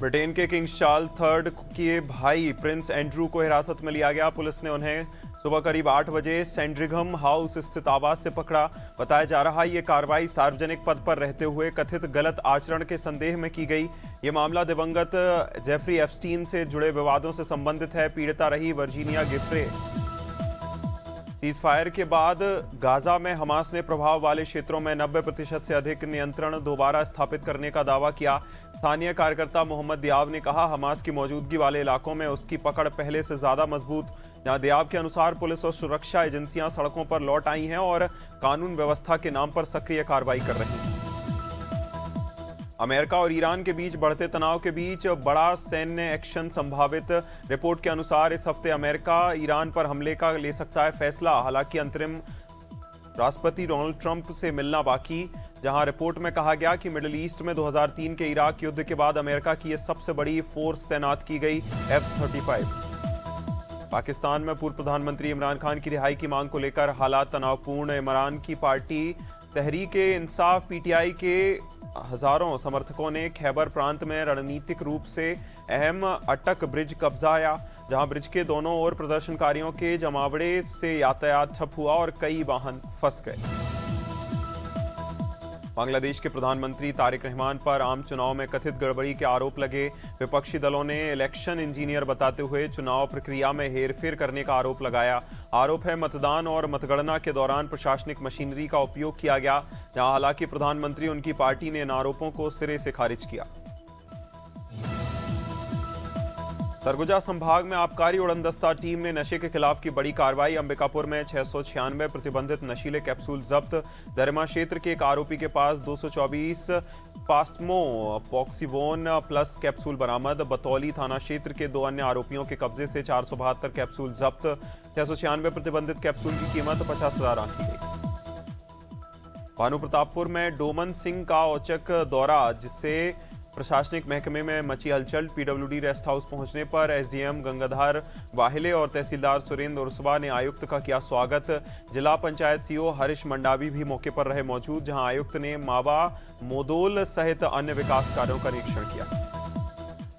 Britain के king Charles third के भाई प्रिंस एंड्रू को हिरासत में लिया गया। पुलिस ने उन्हें सुबह करीब 8 बजे सैंड्रिघम हाउस स्थित आवास से पकड़ा। बताया जा रहा है ये कार्रवाई सार्वजनिक पद पर रहते हुए कथित गलत आचरण के संदेह में की गई। ये मामला दिवंगत जेफरी एप्स्टीन से जुड़े विवादों से संबंधित है। पीड़िता रही वर्जीनिया गिफ्रे। सीजफायर के बाद गाजा में हमास ने प्रभाव वाले क्षेत्रों में 90% से अधिक नियंत्रण दोबारा स्थापित करने का दावा किया। स्थानीय कार्यकर्ता मोहम्मद दियाब ने कहा, हमास की मौजूदगी वाले इलाकों में उसकी पकड़ पहले से ज्यादा मजबूत। जहां दियाब के अनुसार पुलिस और सुरक्षा एजेंसियां सड़कों पर लौट आई हैं और कानून व्यवस्था के नाम पर सक्रिय कार्रवाई कर रही हैं। अमेरिका और ईरान के बीच बढ़ते तनाव के बीच बड़ा सैन्य एक्शन संभावित। रिपोर्ट के अनुसार इस हफ्ते अमेरिका ईरान पर हमले का ले सकता है फैसला। हालांकि अंतरिम राष्ट्रपति डोनाल्ड ट्रंप से मिलना बाकी। जहां रिपोर्ट में कहा गया कि मिडिल ईस्ट में 2003 के इराक युद्ध के बाद अमेरिका की यह सबसे बड़ी फोर्स तैनात की गई F-35। पाकिस्तान में पूर्व प्रधानमंत्री इमरान खान की रिहाई की मांग को लेकर हालात तनावपूर्ण। इमरान की पार्टी तहरीक-ए-इंसाफ PTI के हजारों समर्थकों ने खैबर प्रांत में रणनीतिक रूप से अहम अटक ब्रिज कब्जाया। जहां ब्रिज के दोनों ओर प्रदर्शनकारियों के जमावड़े से यातायात ठप हुआ और कई वाहन फंस गए। बांग्लादेश के प्रधानमंत्री तारिक रहमान पर आम चुनाव में कथित गड़बड़ी के आरोप लगे। विपक्षी दलों ने इलेक्शन इंजीनियर बताते हुए चुनाव प्रक्रिया में हेरफेर करने का आरोप लगाया। आरोप है मतदान और मतगणना के दौरान प्रशासनिक मशीनरी का उपयोग किया गया। जहां हालांकि प्रधानमंत्री उनकी पार्टी ने इन आरोपों को सिरे से खारिज किया। सरगुजा संभाग में आबकारी उड़नदस्ता टीम ने नशे के खिलाफ की बड़ी कार्रवाई। अंबिकापुर में 696 प्रतिबंधित नशीले कैप्सूल जब्त। दरमा क्षेत्र के एक आरोपी के पास 224 स्पास्मो पॉक्सीवोन प्लस कैप्सूल बरामद। बतौली थाना क्षेत्र के 2 अन्य आरोपियों के कब्जे से 472 कैप्सूल जब्त। 696 प्रतिबंधित कैप्सूल की कीमत 50,000 आंकी गई। भानु प्रतापपुर में डोमन सिंह का औचक दौरा, जिससे प्रशासनिक महकमे में मची हलचल। PWD रेस्ट हाउस पहुंचने पर SDM गंगाधर वाहिले और तहसीलदार सुरेंद्र उर्सवा ने आयुक्त का किया स्वागत। जिला पंचायत CO हरीश मंडावी भी मौके पर रहे मौजूद। जहां आयुक्त ने मावा मोदोल सहित अन्य विकास कार्यों का निरीक्षण किया।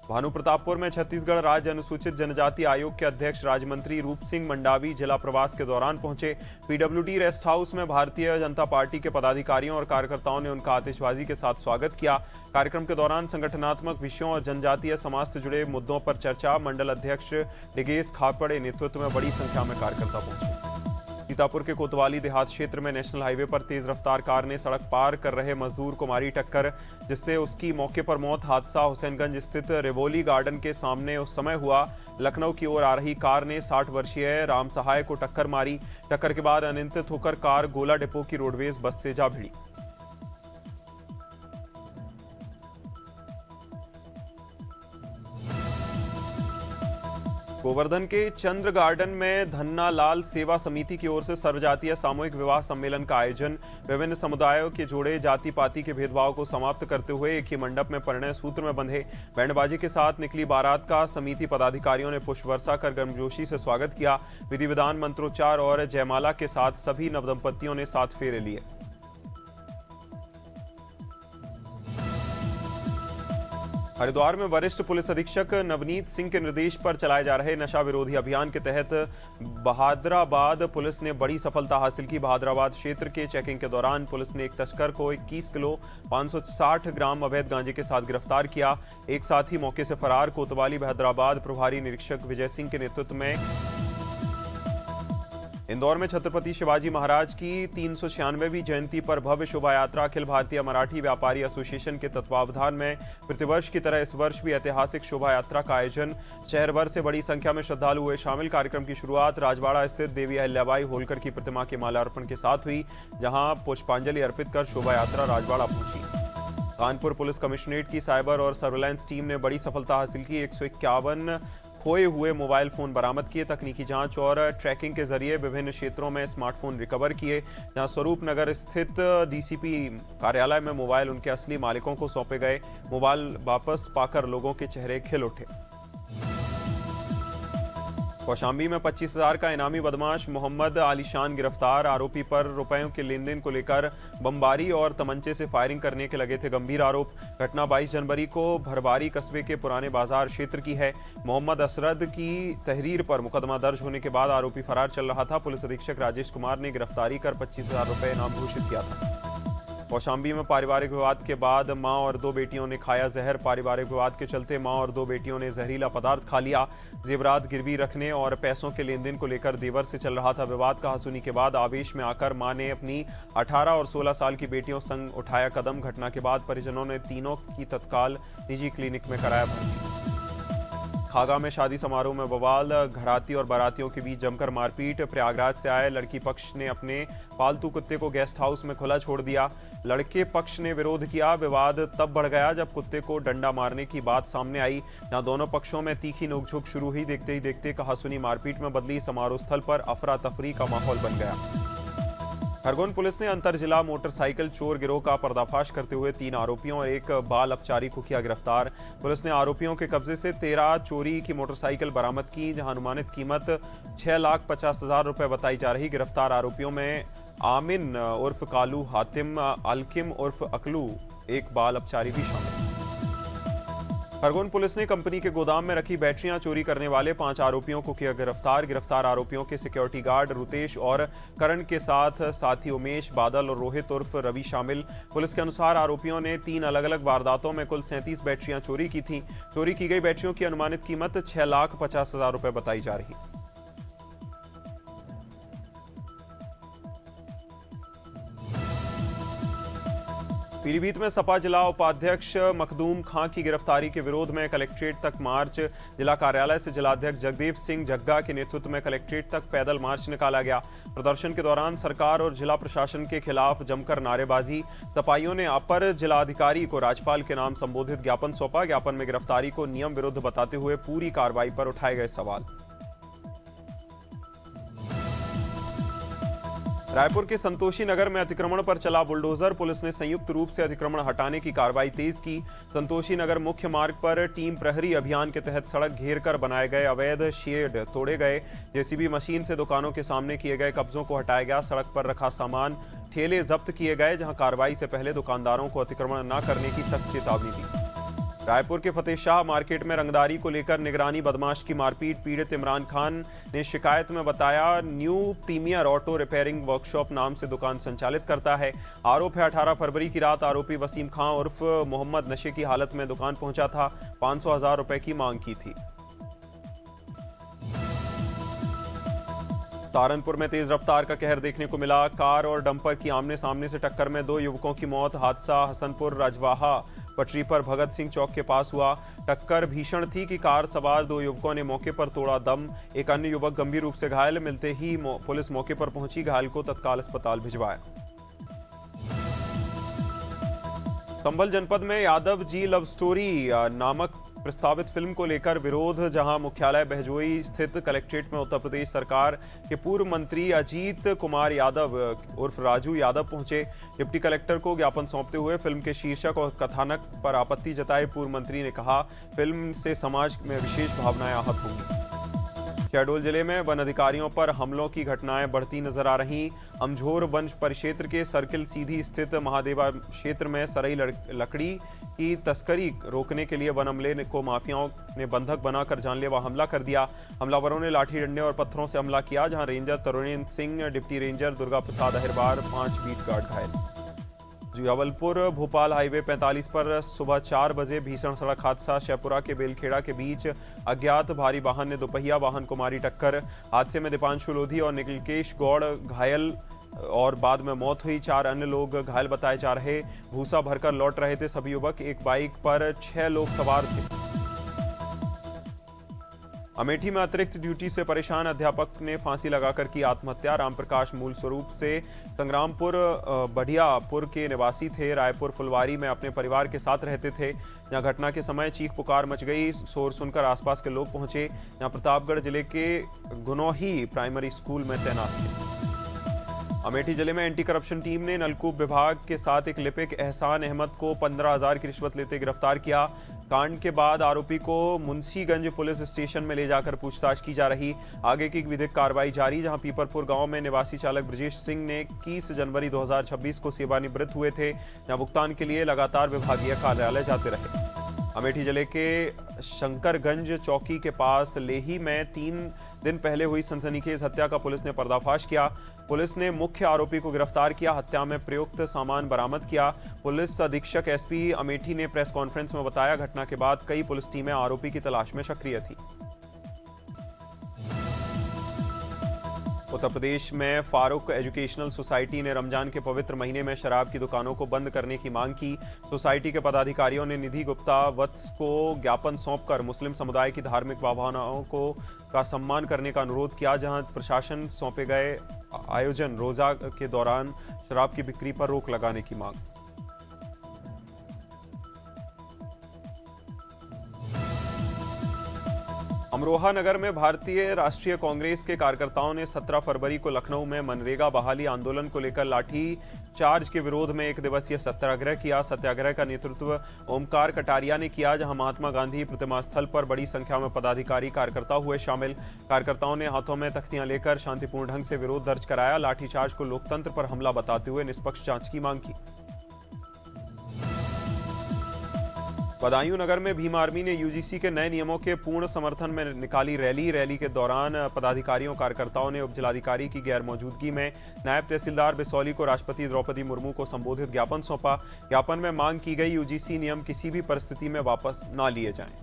भानु प्रतापपुर में छत्तीसगढ़ राज्य अनुसूचित जनजाति आयोग के अध्यक्ष राज्यमंत्री रूप सिंह मंडावी जिला प्रवास के दौरान पहुंचे। PWD रेस्ट हाउस में भारतीय जनता पार्टी के पदाधिकारियों और कार्यकर्ताओं ने उनका आतिशबाजी के साथ स्वागत किया। कार्यक्रम के दौरान संगठनात्मक विषयों और जनजातीय समाज से जुड़े मुद्दों पर चर्चा। मंडल अध्यक्ष डिगेश खापड़े नेतृत्व में बड़ी संख्या में कार्यकर्ता पहुंचे। सीतापुर के कोतवाली देहात क्षेत्र में नेशनल हाईवे पर तेज रफ्तार कार ने सड़क पार कर रहे मजदूर को मारी टक्कर, जिससे उसकी मौके पर मौत। हादसा हुसैनगंज स्थित रेवोली गार्डन के सामने उस समय हुआ। लखनऊ की ओर आ रही कार ने 60 वर्षीय राम सहाय को टक्कर मारी। टक्कर के बाद अनियंत्रित होकर कार गोला डिपो की रोडवेज बस से जा भिड़ी। गोवर्धन के चंद्र गार्डन में धन्ना लाल सेवा समिति की ओर से सर्वजातीय सामूहिक विवाह सम्मेलन का आयोजन। विभिन्न समुदायों के जोड़े जाति पाति के भेदभाव को समाप्त करते हुए एक ही मंडप में परिणय सूत्र में बंधे। बैंडबाजी के साथ निकली बारात का समिति पदाधिकारियों ने पुष्प वर्षा कर गर्मजोशी से स्वागत किया। विधि विधान मंत्रोच्चार और जयमाला के साथ सभी नवदंपतियों ने 7 फेरे लिए। हरिद्वार में वरिष्ठ पुलिस अधीक्षक नवनीत सिंह के निर्देश पर चलाए जा रहे नशा विरोधी अभियान के तहत बहादराबाद पुलिस ने बड़ी सफलता हासिल की। बहादराबाद क्षेत्र के चेकिंग के दौरान पुलिस ने एक तस्कर को 21 किलो 560 ग्राम अवैध गांजे के साथ गिरफ्तार किया। एक साथी मौके से फरार। कोतवाली बहादराबाद प्रभारी निरीक्षक विजय सिंह के नेतृत्व में इंदौर में छत्रपति शिवाजी महाराज की 396वीं जयंती पर भव्य शोभा यात्रा। अखिल भारतीय मराठी व्यापारी एसोसिएशन के तत्वावधान में प्रतिवर्ष की तरह इस वर्ष भी ऐतिहासिक शोभा यात्रा का आयोजन। शहर भर से बड़ी संख्या में श्रद्धालु हुए शामिल। कार्यक्रम की शुरुआत राजवाड़ा स्थित देवी अहिल्याबाई होलकर की प्रतिमा के माल्यार्पण के साथ हुई, जहां पुष्पांजलि अर्पित कर शोभा यात्रा राजवाड़ा पहुंची। कानपुर पुलिस कमिश्नरेट की साइबर और सर्वेलेंस टीम ने बड़ी सफलता हासिल की। 151 खोए हुए मोबाइल फोन बरामद किए। तकनीकी जांच और ट्रैकिंग के जरिए विभिन्न क्षेत्रों में स्मार्टफोन रिकवर किए। जहां स्वरूप नगर स्थित DCP कार्यालय में मोबाइल उनके असली मालिकों को सौंपे गए। मोबाइल वापस पाकर लोगों के चेहरे खिल उठे। कौशाम्बी में 25,000 का इनामी बदमाश मोहम्मद आलीशान गिरफ्तार। आरोपी पर रुपयों के लेन देन को लेकर बमबारी और तमंचे से फायरिंग करने के लगे थे गंभीर आरोप। घटना 22 जनवरी को भरबारी कस्बे के पुराने बाजार क्षेत्र की है। मोहम्मद असरद की तहरीर पर मुकदमा दर्ज होने के बाद आरोपी फरार चल रहा था। पुलिस अधीक्षक राजेश कुमार ने गिरफ्तारी कर 25,000 रुपये इनाम घोषित किया था। कौशाम्बी में पारिवारिक विवाद के बाद मां और दो बेटियों ने खाया जहर। पारिवारिक विवाद के चलते मां और दो बेटियों ने जहरीला पदार्थ खा लिया। जेवरात गिरवी रखने और पैसों के लेन देन को लेकर देवर से चल रहा था विवाद। कहासुनी के बाद आवेश में आकर मां ने अपनी 18 और 16 साल की बेटियों संग उठाया कदम। घटना के बाद परिजनों ने तीनों की तत्काल निजी क्लिनिक में कराया भर्ती। खागा में शादी समारोह में बवाल। घराती और बारातियों के बीच जमकर मारपीट। प्रयागराज से आए लड़की पक्ष ने अपने पालतू कुत्ते को गेस्ट हाउस में खुला छोड़ दिया। लड़के पक्ष ने विरोध किया। विवाद तब बढ़ गया जब कुत्ते को डंडा मारने की बात सामने आई। जहां दोनों पक्षों में तीखी नोकझोंक शुरू हुई। देखते ही देखते कहासुनी मारपीट में बदली। समारोह स्थल पर अफरा तफरी का माहौल बन गया। खरगोन पुलिस ने अंतर जिला मोटरसाइकिल चोर गिरोह का पर्दाफाश करते हुए 3 आरोपियों और एक बाल अपचारी को किया गिरफ्तार। पुलिस ने आरोपियों के कब्जे से 13 चोरी की मोटरसाइकिल बरामद की, जहां अनुमानित कीमत 6,50,000 रुपए बताई जा रही। गिरफ्तार आरोपियों में आमिन उर्फ कालू, हातिम, अलकिम उर्फ अकलू, एक बाल अपचारी भी शामिल। खरगोन पुलिस ने कंपनी के गोदाम में रखी बैटरियां चोरी करने वाले 5 आरोपियों को किया गिरफ्तार। गिरफ्तार आरोपियों के सिक्योरिटी गार्ड रुतेश और करण के साथ साथी उमेश, बादल और रोहित उर्फ रवि शामिल। पुलिस के अनुसार आरोपियों ने 3 अलग-अलग वारदातों में कुल 37 बैटरियां चोरी की थीं। चोरी की गई बैटरियों की अनुमानित कीमत 6,50,000 रुपए बताई जा रही। पीलीभीत में सपा जिला उपाध्यक्ष मखदूम खां की गिरफ्तारी के विरोध में कलेक्ट्रेट तक मार्च। जिला कार्यालय से जिलाध्यक्ष जगदेव सिंह जग्गा के नेतृत्व में कलेक्ट्रेट तक पैदल मार्च निकाला गया। प्रदर्शन के दौरान सरकार और जिला प्रशासन के खिलाफ जमकर नारेबाजी। सपाइयों ने अपर जिलाधिकारी को राज्यपाल के नाम संबोधित ज्ञापन सौंपा। ज्ञापन में गिरफ्तारी को नियम विरुद्ध बताते हुए पूरी कार्रवाई पर उठाए गए सवाल। रायपुर के संतोषी नगर में अतिक्रमण पर चला बुलडोजर। पुलिस ने संयुक्त रूप से अतिक्रमण हटाने की कार्रवाई तेज की। संतोषी नगर मुख्य मार्ग पर टीम प्रहरी अभियान के तहत सड़क घेर कर बनाए गए अवैध शेड तोड़े गए। जेसीबी मशीन से दुकानों के सामने किए गए कब्जों को हटाया गया। सड़क पर रखा सामान, ठेले जब्त किए गए, जहां कार्रवाई से पहले दुकानदारों को अतिक्रमण न करने की सख्त चेतावनी दी। रायपुर के फतेहशाह मार्केट में रंगदारी को लेकर निगरानी बदमाश की मारपीट। पीड़ित इमरान खान ने शिकायत में बताया new premier auto repairing workshop नाम से दुकान संचालित करता है। आरोप है 18 फरवरी की रात आरोपी वसीम खान उर्फ मोहम्मद नशे की हालत में दुकान पहुंचा था। 500,000 रुपए की मांग की थी। सहारनपुर में तेज रफ्तार का कहर देखने को मिला। कार और डंपर की आमने सामने से टक्कर में 2 युवकों की मौत। हादसा हसनपुर राजवाहा पटरी पर भगत सिंह चौक के पास हुआ। टक्कर भीषण थी कि कार सवार 2 युवकों ने मौके पर तोड़ा दम। एक अन्य युवक गंभीर रूप से घायल। मिलते ही पुलिस मौके पर पहुंची, घायल को तत्काल अस्पताल भिजवाया। संभल जनपद में यादव जी लव स्टोरी नामक प्रस्तावित फिल्म को लेकर विरोध। जहां मुख्यालय बहजोई स्थित कलेक्ट्रेट में उत्तर प्रदेश सरकार के पूर्व मंत्री अजीत कुमार यादव उर्फ राजू यादव पहुंचे। डिप्टी कलेक्टर को ज्ञापन सौंपते हुए फिल्म के शीर्षक और कथानक पर आपत्ति जताई। पूर्व मंत्री ने कहा फिल्म से समाज में विशेष भावनाएं आहत होंगी। शहडोल जिले में वन अधिकारियों पर हमलों की घटनाएं बढ़ती नजर आ रही। अमझोर वन परिक्षेत्र के सर्किल सीधी स्थित महादेवा क्षेत्र में सरई लकड़ी की तस्करी रोकने के लिए वन अमले को माफियाओं ने बंधक बनाकर जानलेवा हमला कर दिया। हमलावरों ने लाठी डंडे और पत्थरों से हमला किया, जहां ranger Tarunendra Singh, deputy ranger Durga Prasad Ahirwar, 5 beat guard घायल। जबलपुर भोपाल हाईवे 45 पर सुबह 4 बजे भीषण सड़क हादसा। शहपुरा के बेलखेड़ा के बीच अज्ञात भारी वाहन ने दोपहिया वाहन को मारी टक्कर। हादसे में दीपांशु लोधी और निखिलेश गौड़ घायल और बाद में मौत हुई। 4 अन्य लोग घायल बताए जा रहे। भूसा भरकर लौट रहे थे सभी युवक। एक बाइक पर 6 लोग सवार थे। अमेठी में अतिरिक्त ड्यूटी से परेशान अध्यापक ने फांसी लगाकर की आत्महत्या। रामप्रकाश मूल स्वरूप से संग्रामपुर बढ़ियापुर के निवासी थे। रायपुर फुलवारी में अपने परिवार के साथ रहते थे। जहां घटना के समय चीख पुकार मच गई। शोर सुनकर आसपास के लोग पहुंचे। जहां प्रतापगढ़ जिले के गुनोही प्राइमरी स्कूल में तैनात थे। अमेठी जिले में एंटी करप्शन टीम ने नलकूप विभाग के साथ एक लिपिक एहसान अहमद को 15,000 की रिश्वत लेते गिरफ्तार किया। कांड के बाद आरोपी को मुंशीगंज पुलिस स्टेशन में ले जाकर पूछताछ की जा रही। आगे की विधिक कार्रवाई जारी, जहां पीपरपुर गांव में निवासी चालक ब्रजेश सिंह ने 21 जनवरी 2026 को सेवानिवृत्त हुए थे, जहां भुगतान के लिए लगातार विभागीय कार्यालय जाते रहे। अमेठी जिले के शंकरगंज चौकी के पास लेही में 3 दिन पहले हुई सनसनीखेज हत्या का पुलिस ने पर्दाफाश किया। पुलिस ने मुख्य आरोपी को गिरफ्तार किया, हत्या में प्रयुक्त सामान बरामद किया। पुलिस अधीक्षक एसपी अमेठी ने प्रेस कॉन्फ्रेंस में बताया, घटना के बाद कई पुलिस टीमें आरोपी की तलाश में सक्रिय थी। उत्तर प्रदेश में फारूक एजुकेशनल सोसाइटी ने रमजान के पवित्र महीने में शराब की दुकानों को बंद करने की मांग की। सोसाइटी के पदाधिकारियों ने निधि गुप्ता वत्स को ज्ञापन सौंपकर मुस्लिम समुदाय की धार्मिक भावनाओं का सम्मान करने का अनुरोध किया, जहां प्रशासन सौंपे गए आयोजन रोजा के दौरान शराब की बिक्री पर रोक लगाने की मांग। अमरोहा नगर में भारतीय राष्ट्रीय कांग्रेस के कार्यकर्ताओं ने 17 फरवरी को लखनऊ में मनरेगा बहाली आंदोलन को लेकर लाठी चार्ज के विरोध में 1 दिवसीय सत्याग्रह किया। सत्याग्रह का नेतृत्व ओमकार कटारिया ने किया, जहां महात्मा गांधी प्रतिमा स्थल पर बड़ी संख्या में पदाधिकारी कार्यकर्ता हुए शामिल। कार्यकर्ताओं ने हाथों में तख्तियां लेकर शांतिपूर्ण ढंग से विरोध दर्ज कराया। लाठीचार्ज को लोकतंत्र पर हमला बताते हुए निष्पक्ष जांच की मांग की। बदायूं नगर में भीम आर्मी ने यूजीसी के नए नियमों के पूर्ण समर्थन में निकाली रैली के दौरान पदाधिकारियों कार्यकर्ताओं ने उपजिलाधिकारी की गैर मौजूदगी में नायब तहसीलदार बिसौली को राष्ट्रपति द्रौपदी मुर्मू को संबोधित ज्ञापन सौंपा। ज्ञापन में मांग की गई, यूजीसी नियम किसी भी परिस्थिति में वापस न लिए जाएं।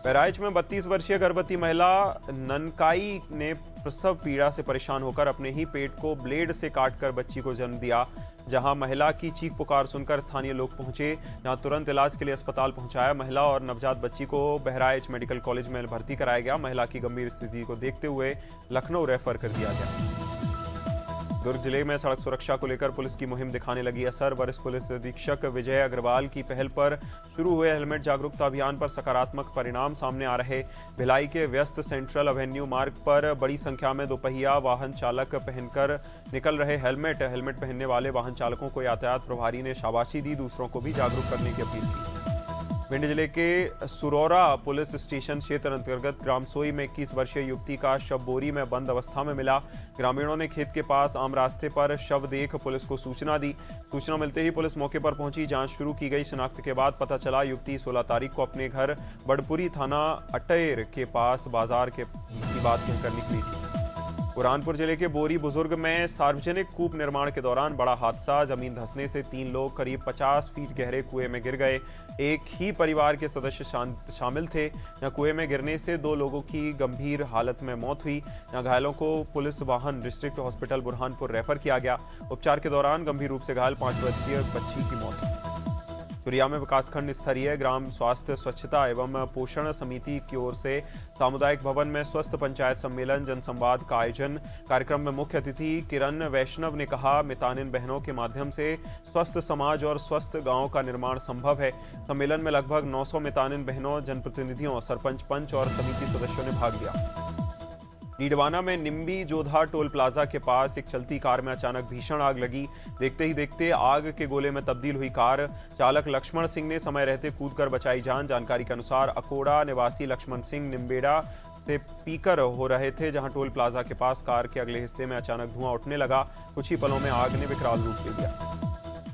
बहराइच में 32 वर्षीय गर्भवती महिला ननकाई ने प्रसव पीड़ा से परेशान होकर अपने ही पेट को ब्लेड से काटकर बच्ची को जन्म दिया। जहां महिला की चीख पुकार सुनकर स्थानीय लोग पहुंचे, जहां तुरंत इलाज के लिए अस्पताल पहुंचाया। महिला और नवजात बच्ची को बहराइच मेडिकल कॉलेज में भर्ती कराया गया। महिला की गंभीर स्थिति को देखते हुए लखनऊ रेफर कर दिया गया। दुर्ग जिले में सड़क सुरक्षा को लेकर पुलिस की मुहिम दिखाने लगी असर। वरिष्ठ पुलिस अधीक्षक विजय अग्रवाल की पहल पर शुरू हुए हेलमेट जागरूकता अभियान पर सकारात्मक परिणाम सामने आ रहे। भिलाई के व्यस्त सेंट्रल एवेन्यू मार्ग पर बड़ी संख्या में दोपहिया वाहन चालक पहनकर निकल रहे हेलमेट पहनने वाले वाहन चालकों को यातायात प्रभारी ने शाबाशी दी, दूसरों को भी जागरूक करने की अपील की। भिंड जिले के सुरौरा पुलिस स्टेशन क्षेत्र अंतर्गत ग्रामसोई में 21 वर्षीय युवती का शव बोरी में बंद अवस्था में मिला। ग्रामीणों ने खेत के पास आम रास्ते पर शव देख पुलिस को सूचना दी। सूचना मिलते ही पुलिस मौके पर पहुंची, जांच शुरू की गई। शिनाख्त के बाद पता चला युवती 16 तारीख को अपने घर बड़पुरी थाना अटेर के पास बाजार की बात कहकर निकली थी। बुरहानपुर जिले के बोरी बुजुर्ग में सार्वजनिक कूप निर्माण के दौरान बड़ा हादसा। जमीन धंसने से 3 लोग करीब 50 फीट गहरे कुएं में गिर गए। एक ही परिवार के सदस्य शामिल थे। यहां कुएं में गिरने से 2 लोगों की गंभीर हालत में मौत हुई। यहां घायलों को पुलिस वाहन डिस्ट्रिक्ट हॉस्पिटल बुरहानपुर रेफर किया गया। उपचार के दौरान गंभीर रूप से घायल 5 वर्षीय बच्ची की मौत। तुरिया में विकासखंड स्तरीय ग्राम स्वास्थ्य स्वच्छता एवं पोषण समिति की ओर से सामुदायिक भवन में स्वस्थ पंचायत सम्मेलन जनसंवाद का आयोजन। कार्यक्रम में मुख्य अतिथि किरण वैष्णव ने कहा, मितानिन बहनों के माध्यम से स्वस्थ समाज और स्वस्थ गांव का निर्माण संभव है। सम्मेलन में लगभग 900 मितानिन बहनों, जनप्रतिनिधियों, सरपंच, पंच और समिति सदस्यों ने भाग लिया। नीडवाना में निम्बी जोधा टोल प्लाजा के पास एक चलती कार में अचानक भीषण आग लगी। देखते ही देखते आग के गोले में तब्दील हुई कार। चालक लक्ष्मण सिंह ने समय रहते कूदकर बचाई जान। जानकारी के अनुसार अकोड़ा निवासी लक्ष्मण सिंह निम्बेड़ा से पीकर हो रहे थे, जहां टोल प्लाजा के पास कार के अगले हिस्से में अचानक धुआं उठने लगा। कुछ ही पलों में आग ने विकराल रूप ले लिया।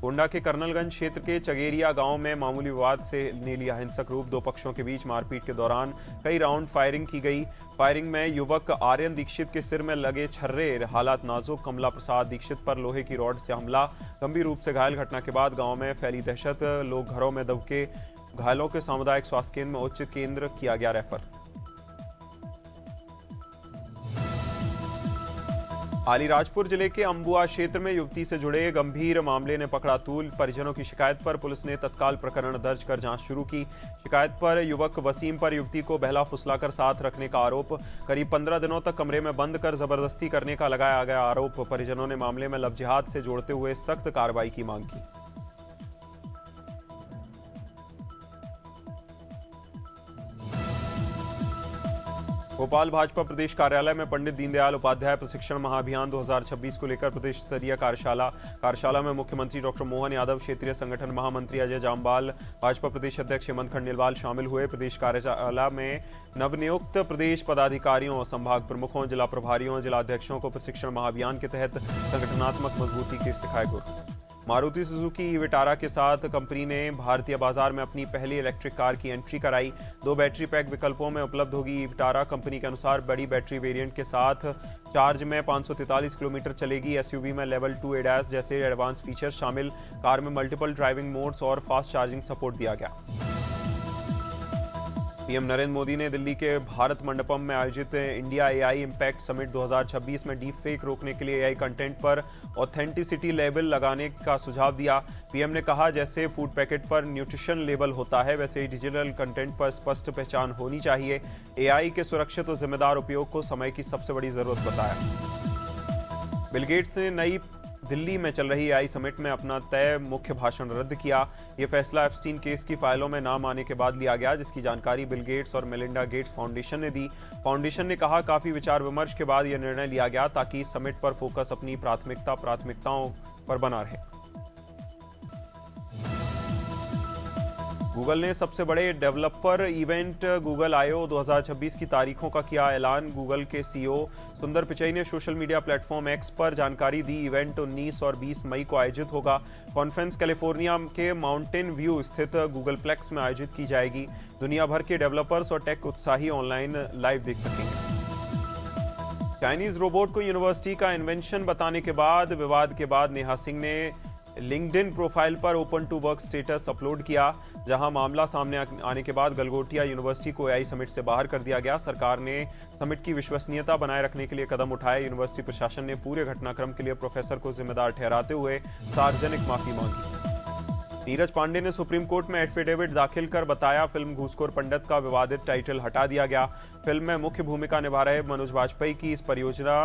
गोंडा के कर्नलगंज क्षेत्र के चगेरिया गांव में मामूली विवाद से ने लिया हिंसक रूप। 2 पक्षों के बीच मारपीट के दौरान कई राउंड फायरिंग की गई। फायरिंग में युवक आर्यन दीक्षित के सिर में लगे छर्रे, हालात नाजुक। कमला प्रसाद दीक्षित पर लोहे की रॉड से हमला, गंभीर रूप से घायल। घटना के बाद गांव में फैली दहशत, लोग घरों में दबके। घायलों के सामुदायिक स्वास्थ्य केंद्र में उच्च केंद्र किया गया रेफर। अलीराजपुर जिले के अंबुआ क्षेत्र में युवती से जुड़े गंभीर मामले ने पकड़ा तूल। परिजनों की शिकायत पर पुलिस ने तत्काल प्रकरण दर्ज कर जांच शुरू की। शिकायत पर युवक वसीम पर युवती को बहला फुसलाकर साथ रखने का आरोप, करीब 15 दिनों तक कमरे में बंद कर जबरदस्ती करने का लगाया गया आरोप। परिजनों ने मामले में लव-जिहाद से जोड़ते हुए सख्त कार्रवाई की मांग की। भोपाल भाजपा प्रदेश कार्यालय में पंडित दीनदयाल उपाध्याय प्रशिक्षण महाअभियान 2026 को लेकर प्रदेश स्तरीय कार्यशाला में मुख्यमंत्री डॉक्टर मोहन यादव, क्षेत्रीय संगठन महामंत्री अजय जामवाल, भाजपा प्रदेश अध्यक्ष हेमंत खंडेलवाल शामिल हुए। प्रदेश कार्यशाला में नवनियुक्त प्रदेश पदाधिकारियों, संभाग प्रमुखों, जिला प्रभारियों, जिला अध्यक्षों को प्रशिक्षण महाअभियान के तहत संगठनात्मक मजबूती के सिखाए गुर। मारुति सुजुकी विटारा के साथ कंपनी ने भारतीय बाजार में अपनी पहली इलेक्ट्रिक कार की एंट्री कराई। 2 बैटरी पैक विकल्पों में उपलब्ध होगी विटारा। कंपनी के अनुसार बड़ी बैटरी वेरिएंट के साथ चार्ज में 543 किलोमीटर चलेगी। एसयूवी में लेवल 2 एडास जैसे एडवांस फीचर्स शामिल। कार में मल्टीपल ड्राइविंग मोड्स और फास्ट चार्जिंग सपोर्ट दिया गया। पीएम नरेंद्र मोदी ने दिल्ली के भारत मंडपम में आयोजित इंडिया एआई इम्पैक्ट समिट 2026 में डीप फेक रोकने के लिए एआई कंटेंट पर ऑथेंटिसिटी लेबल लगाने का सुझाव दिया। पीएम ने कहा, जैसे फूड पैकेट पर न्यूट्रिशन लेबल होता है, वैसे ही डिजिटल कंटेंट पर स्पष्ट पहचान होनी चाहिए। एआई के सुरक्षित और जिम्मेदार उपयोग को समय की सबसे बड़ी जरूरत बताया। बिल गेट्स ने नई दिल्ली में चल रही एआई समिट में अपना तय मुख्य भाषण रद्द किया। यह फैसला एप्स्टीन केस की फाइलों में नाम आने के बाद लिया गया, जिसकी जानकारी बिल गेट्स और मेलिंडा गेट्स फाउंडेशन ने दी। फाउंडेशन ने कहा, काफी विचार विमर्श के बाद यह निर्णय लिया गया ताकि इस समिट पर फोकस अपनी प्राथमिकताओं पर बना रहे। गूगल ने सबसे बड़े डेवलपर इवेंट गूगल I/O 2026 की तारीखों का किया ऐलान। गूगल के सीईओ सुंदर पिचई ने सोशल मीडिया प्लेटफॉर्म एक्स पर जानकारी दी। इवेंट 19 और 20 मई को आयोजित होगा। कॉन्फ्रेंस कैलिफोर्निया के माउंटेन व्यू स्थित गूगल प्लेक्स में आयोजित की जाएगी। दुनिया भर के डेवलपर्स और टेक उत्साही ऑनलाइन लाइव देख सकेंगे। चाइनीज रोबोट को यूनिवर्सिटी का इन्वेंशन बताने के बाद विवाद के बाद नेहा सिंह ने लिंक्डइन प्रोफाइल पर open to work status upload किया, जहां मामला सामने आने के बाद गलगोटिया यूनिवर्सिटी को एआई समिट से बाहर कर दिया गया। सरकार ने समिट की विश्वसनीयता बनाए रखने के लिए कदम उठाए। यूनिवर्सिटी प्रशासन ने पूरे घटनाक्रम के लिए प्रोफेसर को जिम्मेदार ठहराते हुए सार्वजनिक माफी मांगी। नीरज पांडे ने सुप्रीम कोर्ट में एफिडेविट दाखिल कर बताया, फिल्म घूसखोर पंडित का विवादित टाइटल हटा दिया गया। फिल्म में मुख्य भूमिका निभा रहे मनोज वाजपेयी की इस परियोजना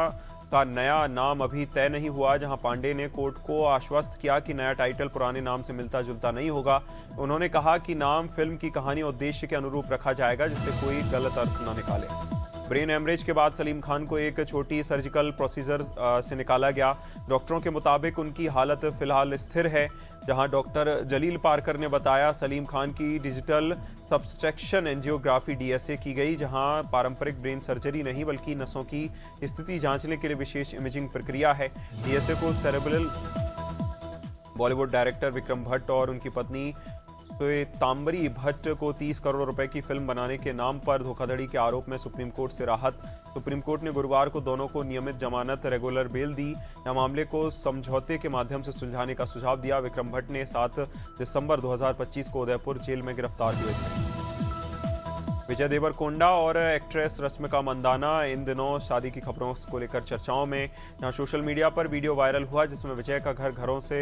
का नया नाम अभी तय नहीं हुआ। जहां पांडे ने कोर्ट को आश्वस्त किया कि नया टाइटल पुराने नाम से मिलता जुलता नहीं होगा। उन्होंने कहा कि नाम फिल्म की कहानी और उद्देश्य के अनुरूप रखा जाएगा, जिससे कोई गलत अर्थ न निकाले। ब्रेन हेमरेज के बाद सलीम खान को एक छोटी सर्जिकल प्रोसीजर से निकाला गया। डॉक्टरों के मुताबिक उनकी हालत फिलहाल स्थिर है। जहां डॉक्टर जलील पारकर ने बताया, सलीम खान की डिजिटल सब्सट्रैक्शन एंजियोग्राफी DSA की गई, जहां पारंपरिक ब्रेन सर्जरी नहीं बल्कि नसों की स्थिति जांचने के लिए विशेष इमेजिंग प्रक्रिया है। DSA को सेरेब्रल बॉलीवुड डायरेक्टर विक्रम भट्ट और उनकी पत्नी श्वेतांबरी भट्ट को 30 करोड़ रुपए की फिल्म बनाने के नाम पर धोखाधड़ी के आरोप में सुप्रीम कोर्ट से राहत। सुप्रीम कोर्ट ने गुरुवार को दोनों को नियमित जमानत रेगुलर बेल दी या मामले को समझौते के माध्यम से सुलझाने का सुझाव दिया। विक्रम भट्ट ने 7 दिसंबर 2025 को उदयपुर जेल में गिरफ्तार हुए थे। विजय देवरकोंडा और एक्ट्रेस रश्मिका मंदाना इन दिनों शादी की खबरों को लेकर चर्चाओं में। जहां सोशल मीडिया पर वीडियो वायरल हुआ जिसमें विजय का घर घरों से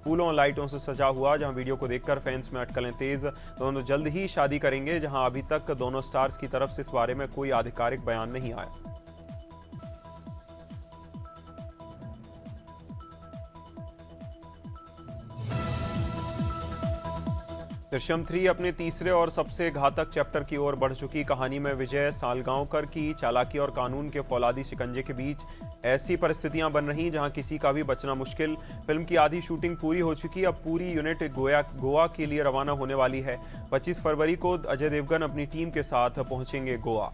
फूलों और लाइटों से सजा हुआ, जहां वीडियो को देखकर फैंस में अटकलें तेज। दोनों जल्द ही शादी करेंगे, जहां अभी तक दोनों स्टार्स की तरफ से इस बारे में कोई आधिकारिक बयान नहीं आया। दृश्यम 3 अपने तीसरे और सबसे घातक चैप्टर की ओर बढ़ चुकी। कहानी में विजय सालगांवकर की चालाकी और कानून के फौलादी शिकंजे के बीच ऐसी परिस्थितियां बन रही जहां किसी का भी बचना मुश्किल। फिल्म की आधी शूटिंग पूरी हो चुकी। अब पूरी यूनिट गोवा के लिए रवाना होने वाली है। 25 फरवरी को अजय देवगन अपनी टीम के साथ पहुंचेंगे गोवा।